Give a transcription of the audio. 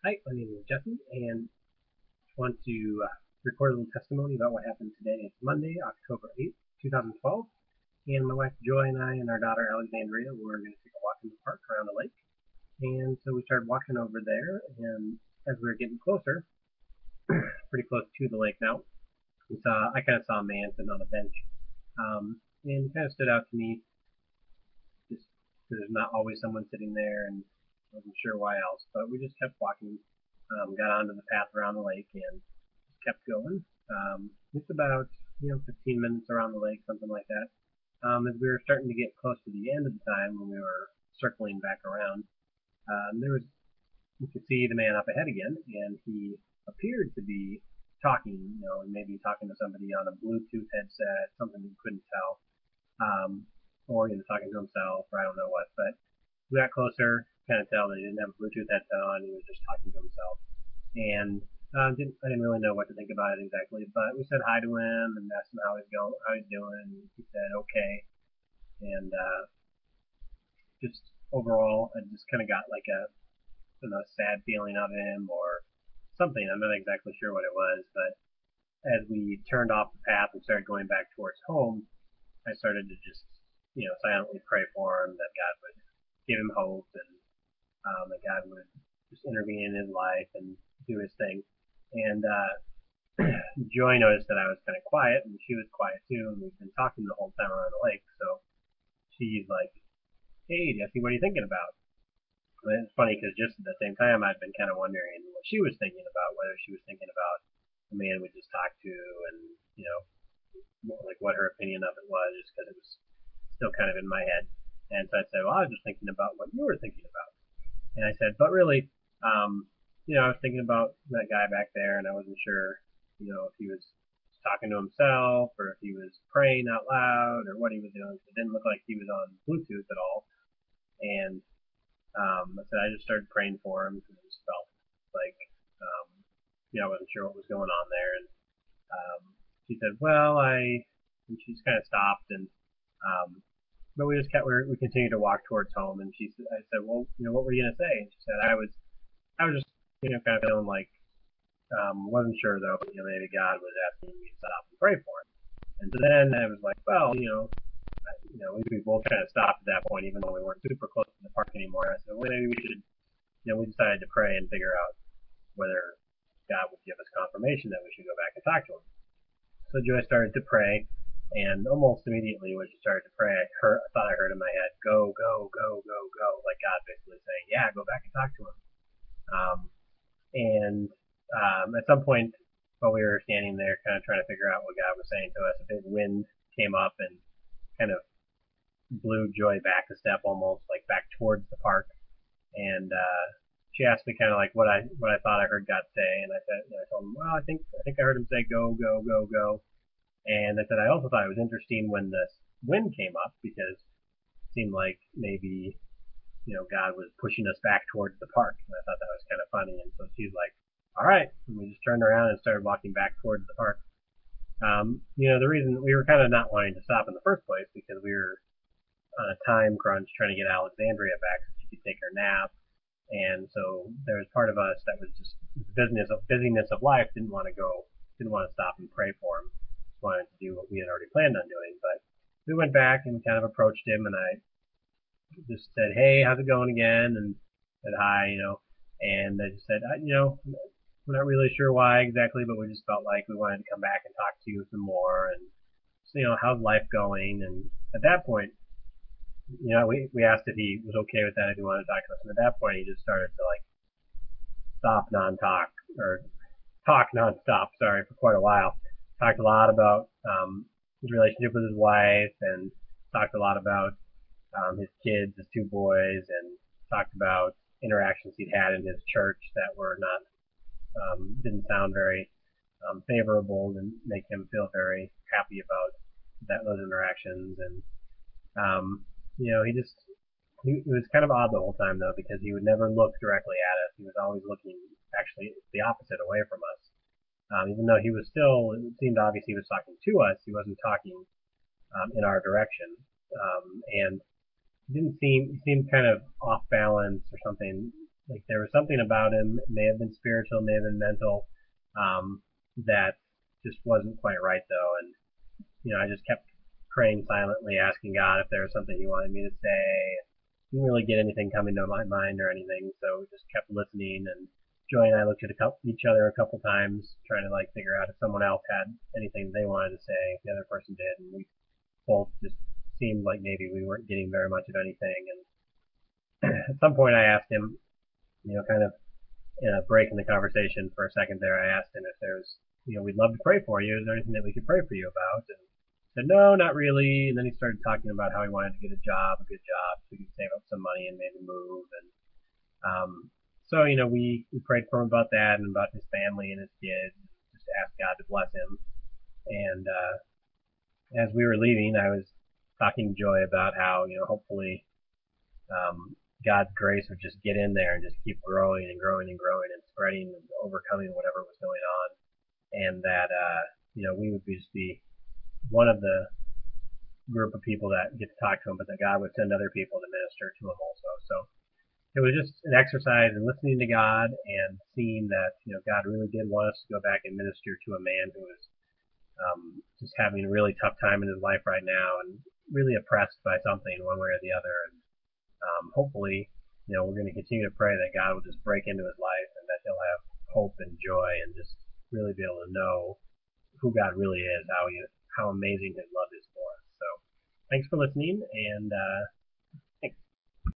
Hi, my name is Jesse, and I want to record a little testimony about what happened today. It's Monday, October 8th, 2012, and my wife Joy and I and our daughter Alexandria were going to take a walk in the park around the lake. And so we started walking over there, and as we were getting closer, pretty close to the lake now, I kind of saw a man sitting on a bench, and it kind of stood out to me just because there's not always someone sitting there, and I wasn't sure why else, but we just kept walking, got onto the path around the lake, and just kept going. It's about 15 minutes around the lake, something like that. As we were starting to get close to the end of the time when we were circling back around, there was you could see the man up ahead again, and he appeared to be talking, maybe talking to somebody on a Bluetooth headset, something you couldn't tell, or talking to himself, or I don't know what. But we got closer, kind of tell that he didn't have a Bluetooth headset on. He was just talking to himself, and I didn't really know what to think about it exactly. But we said hi to him and asked him how he's doing. And he said okay, and just overall, I just kind of got like a sad feeling of him or something. I'm not exactly sure what it was, but as we turned off the path and started going back towards home, I started to just silently pray for him that God would give him hope and that God would just intervene in his life and do his thing. And Joy noticed that I was kind of quiet, and she was quiet too, and we've been talking the whole time around the lake. So she's like, "Hey, Jesse, what are you thinking about?" And it's funny because just at the same time, I'd been kind of wondering what she was thinking about, whether she was thinking about the man we just talked to, and like what her opinion of it was, just because it was still kind of in my head. And so I said, "Well, I was just thinking about what you were thinking about." And I said, "But really, I was thinking about that guy back there, and I wasn't sure, if he was talking to himself or if he was praying out loud or what he was doing. It didn't look like he was on Bluetooth at all." And I said I just started praying for him because it just felt like, I wasn't sure what was going on there. And she said, "Well, and she just kind of stopped, and but we continued to walk towards home. And I said, "Well, what were you gonna say?" And she said, I was just, kind of feeling like, wasn't sure though, but maybe God was asking me to stop and pray for him." And so then I was like, "Well, we both kind of stopped at that point, even though we weren't super close to the park anymore." I said, "Well, maybe we should," we decided to pray and figure out whether God would give us confirmation that we should go back and talk to him. So Joy started to pray, and almost immediately when she started to pray, I thought I heard in my head, "Go, go, go, go, go," like God basically saying, "Yeah, go back and talk to him." And at some point, while we were standing there, kind of trying to figure out what God was saying to us, a big wind came up and kind of blew Joy back a step, almost like back towards the park. And she asked me kind of like what I thought I heard God say, and I told him, "Well, I think I heard him say go, go, go, go." And I said I also thought it was interesting when the wind came up because it seemed like maybe God was pushing us back towards the park, and I thought that was kind of funny. And so she's like, "All right," and we just turned around and started walking back towards the park. The reason we were kind of not wanting to stop in the first place because we were on a time crunch trying to get Alexandria back so she could take her nap. And so there was part of us that was just busyness of life, didn't want to stop and pray for him. Just wanted to do what we had already planned on doing. But we went back and kind of approached him, and I just said, "Hey, how's it going again?" And said hi, and I just said, "We're not really sure why exactly, but we just felt like we wanted to come back and talk to you some more, and so, how's life going?" And at that point, we asked if he was okay with that, if he wanted to talk to us. And at that point, he just started to like stop non-talk or talk non-stop. Sorry, for quite a while. Talked a lot about his relationship with his wife, and talked a lot about his kids, his two boys, and talked about interactions he'd had in his church that were not didn't sound very favorable, and make him feel very happy about those interactions. And he was kind of odd the whole time though, because he would never look directly at us. He was always looking actually the opposite, away from us. Even though it seemed obvious he was talking to us, he wasn't talking in our direction. And he seemed kind of off balance or something. Like there was something about him, it may have been spiritual, may have been mental, that just wasn't quite right though. And I just kept praying silently, asking God if there was something He wanted me to say. Didn't really get anything coming to my mind or anything, so just kept listening. And Joy and I looked at each other a couple times, trying to figure out if someone else had anything they wanted to say, if the other person did, and we both just seemed like maybe we weren't getting very much of anything. And at some point, I asked him, kind of in a break in the conversation for a second there, I asked him if there's, we'd love to pray for you. Is there anything that we could pray for you about? And he said, no, not really. And then he started talking about how he wanted to get a good job, so he could save up some money and maybe move. And so, we prayed for him about that and about his family and his kids, and just asked God to bless him. And as we were leaving, I was talking to Joy about how, hopefully God's grace would just get in there and just keep growing and growing and growing and spreading and overcoming whatever was going on, and that we would just be one of the group of people that get to talk to him, but that God would send other people to minister to him also. So it was just an exercise in listening to God and seeing that God really did want us to go back and minister to a man who was just having a really tough time in his life right now and really oppressed by something one way or the other. And hopefully, we're going to continue to pray that God will just break into his life and that he'll have hope and joy and just really be able to know who God really is, how amazing his love is for us. So thanks for listening, and